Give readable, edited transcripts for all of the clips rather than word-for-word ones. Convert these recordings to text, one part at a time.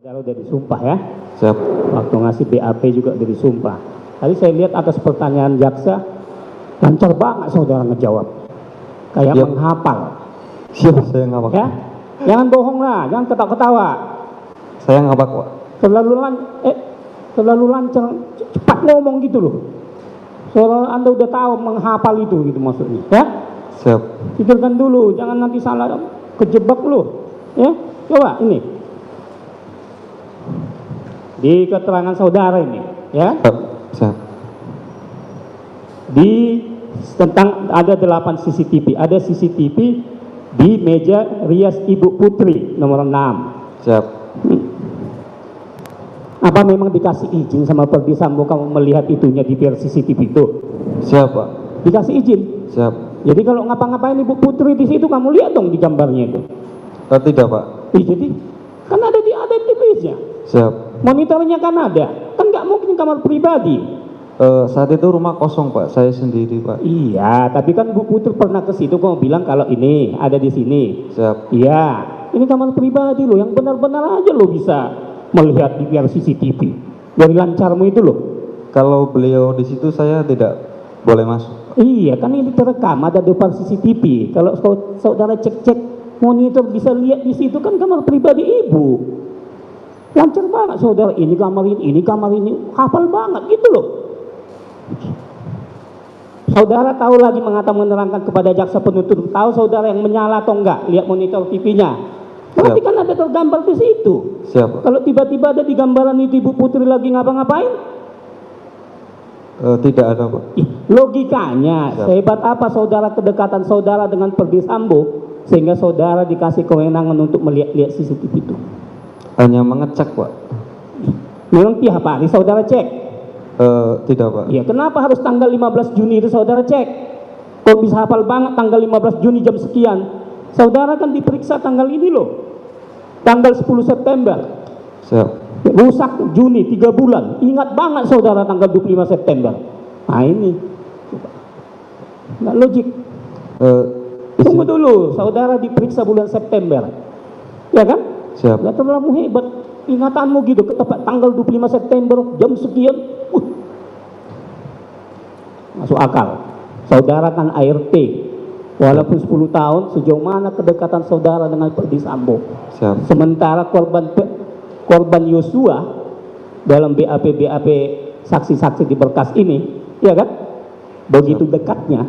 Saudara udah disumpah ya. Siap. Waktu ngasih BAP juga udah disumpah. Tadi saya lihat atas pertanyaan jaksa, lancar banget saudara ngejawab. Kayak Yep. menghafal. Siap, saya ngabak. Ya, jangan bohong lah, jangan ketawa-ketawa. Saya ngabak, Pak. Terlalu lancar, cepat ngomong gitu loh. Soalnya Anda udah tahu menghafal itu gitu maksudnya. Ya, Siap. pikirkan dulu, jangan nanti salah kejebak loh. Ya, coba ini. Di keterangan saudara ini, ya. Siap. Siap. Di tentang ada 8 CCTV, ada CCTV di meja rias Ibu Putri nomor 6. Siap. Apa memang dikasih izin sama Perdi Sambo kamu melihat itunya di versi CCTV itu? Siap, Pak. Dikasih izin. Siap. Jadi kalau ngapa-ngapain Ibu Putri di situ kamu lihat dong di gambarnya itu. Tidak, Pak. Jadi kan ada di TV-nya. Siap. Monitornya kan ada. Kan nggak mungkin kamar pribadi. Saat itu rumah kosong, Pak. Saya sendiri, Pak. Iya, tapi kan Bu Putri pernah ke situ kamu bilang kalau ini ada di sini. Siap. Iya, ini kamar pribadi loh, yang benar-benar aja lo bisa melihat di VR CCTV. Dari lancarmu itu loh. Kalau beliau di situ saya tidak boleh masuk. Iya, kan ini terekam ada depan CCTV. Kalau saudara cek-cek monitor bisa lihat di situ kan kamar pribadi ibu. Lancar banget saudara, ini kamar ini, hafal banget gitu loh. Saudara tahu lagi menerangkan kepada jaksa penuntut, tahu saudara yang menyala atau enggak, lihat monitor TV-nya. Berarti kan ada tergambar di situ. Siap, Pak. Kalau tiba-tiba ada di gambaran itu Ibu Putri lagi ngapa-ngapain? Tidak ada, Pak. Logikanya, Siap. sehebat apa saudara kedekatan saudara dengan Perdi Sambo sehingga saudara dikasih kewenangan untuk melihat-lihat CCTV itu? Hanya mengecek, Pak. Memang tiap hari saudara cek? Tidak, Pak. Iya, kenapa harus tanggal 15 Juni itu saudara cek? Kok bisa hafal banget tanggal 15 Juni jam sekian? Saudara kan diperiksa tanggal ini loh. Tanggal 10 September. Siap. Rusak Juni 3 bulan. Ingat banget saudara tanggal 25 September. Nah ini. Nggak logik. Tunggu dulu, saudara diperiksa bulan September. Ya kan? Siap. Nggak terlalu hebat. Ingatanmu gitu, tepat tanggal 25 September jam sekian. Masuk akal. Saudara kan ART. Walaupun 10 tahun, sejauh mana kedekatan saudara dengan Perdi Sambo? Siap. Sementara korban Yosua dalam BAP saksi-saksi di berkas ini, ya kan? Begitu dekatnya,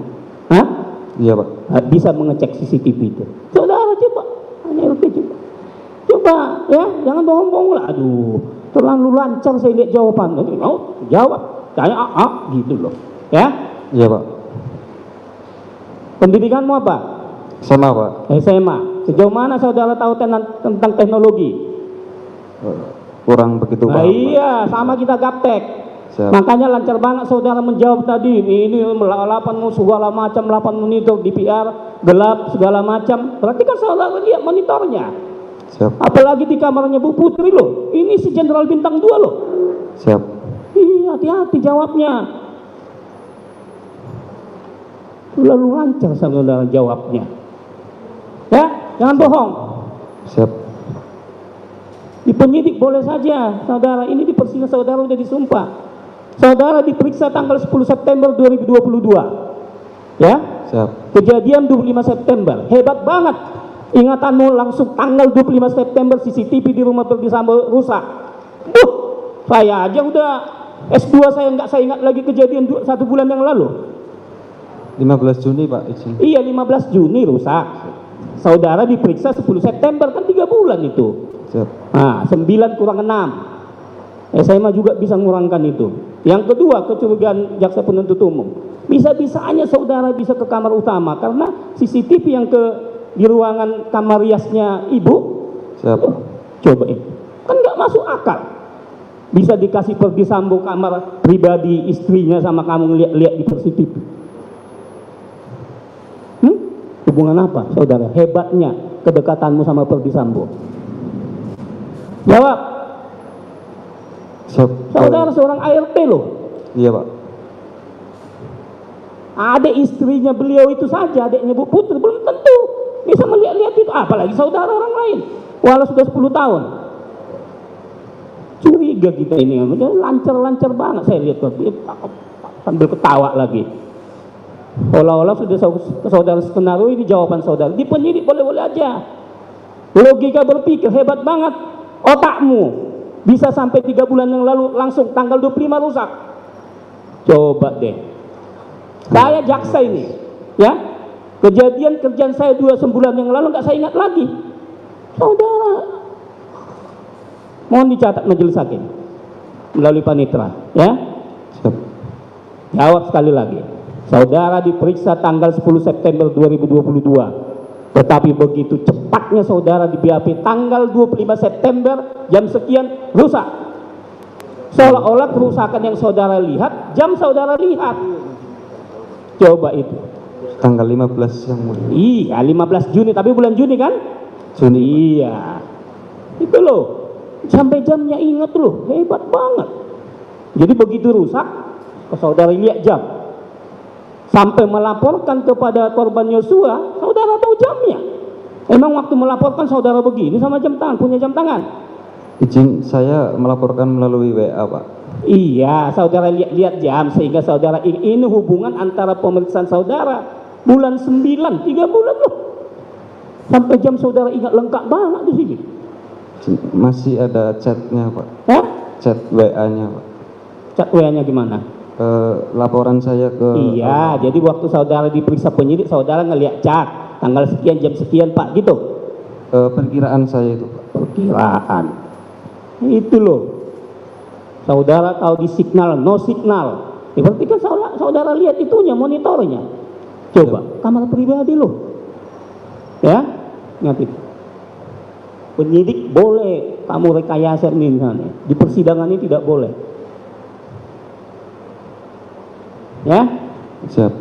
Iya, Pak. bisa mengecek CCTV itu. Saudara coba, hanya LP coba, ya, jangan bohong-bohong lah. Aduh, terlalu lancar saya lihat jawaban. Jawab, kayak gitu loh, ya. Iya, Pak. Pendidikanmu apa? Sama, Pak. SMA. Sejauh mana saudara tahu tentang teknologi? Kurang begitu, Pak. Iya, sama kita gaptek. Siap. Makanya lancar banget saudara menjawab tadi. Ini 8 segala macam, 8 monitor DPR, gelap segala macam. Berarti kan saudara lihat monitornya. Siap. Apalagi di kamarnya Bu Putri loh. Ini si Jenderal Bintang 2 loh. Siap. Iya, hati-hati jawabnya. Lalu lancar saudara jawabnya. Ya, jangan bohong. Siap. Di penyidik boleh saja, saudara. Ini di persidangan saudara sudah disumpah. Saudara diperiksa tanggal 10 September 2022. Ya? Siap. Kejadian 25 September. Hebat banget. Ingatanmu langsung tanggal 25 September CCTV di rumah Perdi Sambo rusak. Saya aja udah S2 saya nggak ingat lagi kejadian 1 bulan yang lalu. 15 Juni, Pak, izin. Iya, 15 Juni rusak. Saudara diperiksa 10 September, kan 3 bulan itu. Siap. Nah, 9 kurang 6. SMA juga bisa mengurangkan itu. Yang kedua, kecurigaan jaksa penuntut umum. Bisa-bisanya saudara bisa ke kamar utama karena CCTV yang di ruangan kamar riasnya ibu. Siap. Coba ini. Kan nggak masuk akal. Bisa dikasih Perdi Sambo kamar pribadi istrinya sama kamu lihat di CCTV. Hubungan apa, saudara? Hebatnya kedekatanmu sama Perdi Sambo. Jawab. Saudara seorang ART loh. Iya, Pak. Adik istrinya beliau itu saja, adiknya Bu Putri, belum tentu bisa melihat-lihat itu. Apalagi saudara orang lain. Walau sudah 10 tahun. bertiga kita ini, lancar-lancar banget saya lihat sambil ketawa lagi. Olah-olah sudah saudara skenario ini jawaban saudara. Di penyidik boleh-boleh aja. Logika berpikir hebat banget. Otakmu bisa sampai 3 bulan yang lalu langsung tanggal 25 rusak. Coba deh. Saya jaksa ini, ya. Kejadian kerjaan saya 2 bulan yang lalu nggak saya ingat lagi. Saudara, mohon dicatat majelis hakim melalui panitera, ya. Siap. Jawab sekali lagi. Saudara diperiksa tanggal 10 September 2022. Tetapi begitu cepatnya saudara di BAP tanggal 25 September jam sekian rusak. Seolah-olah kerusakan yang saudara lihat, jam saudara lihat. Coba itu. Tanggal 15 yang mulia. Iya, 15 Juni, tapi bulan Juni kan? Juni. Iya. Itu loh. Sampai jamnya ingat loh, hebat banget. Jadi begitu rusak, saudara lihat jam. Sampai melaporkan kepada korban Yosua, saudara tahu jamnya. Emang waktu melaporkan saudara begini sama jam tangan, punya jam tangan? Izin saya melaporkan melalui WA, Pak. Iya, saudara lihat jam sehingga saudara ini hubungan antara pemeriksaan saudara bulan 9, 3 bulan loh. Sampai jam saudara ingat lengkap banget di sini. Masih ada chatnya, Pak. Hah? Chat WA-nya, Pak. Chat WA-nya gimana? Laporan saya ke... Iya, jadi waktu saudara diperiksa penyidik, saudara ngelihat chat tanggal sekian jam sekian Pak, gitu. Perkiraan saya itu, Pak. Perkiraan. Itu loh. Saudara tahu di signal, no signal. Ya, berarti kan saudara lihat itunya, monitornya. Coba, kamar pribadi loh. Ya, ingat itu. Penyidik boleh kamu rekayasa ini misalnya. Di persidangan ini tidak boleh. Ya. Siap.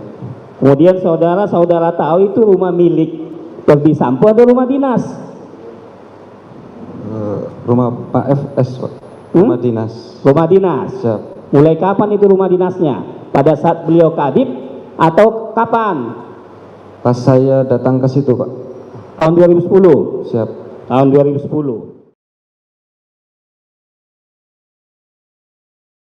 Kemudian saudara tahu itu rumah milik Verdi Sambo atau rumah dinas? Rumah Pak FS, Pak. Rumah dinas. Rumah dinas. Siap. Mulai kapan itu rumah dinasnya? Pada saat beliau kadip atau kapan? Pas saya datang ke situ, Pak. Tahun 2010. Siap. Tahun 2010.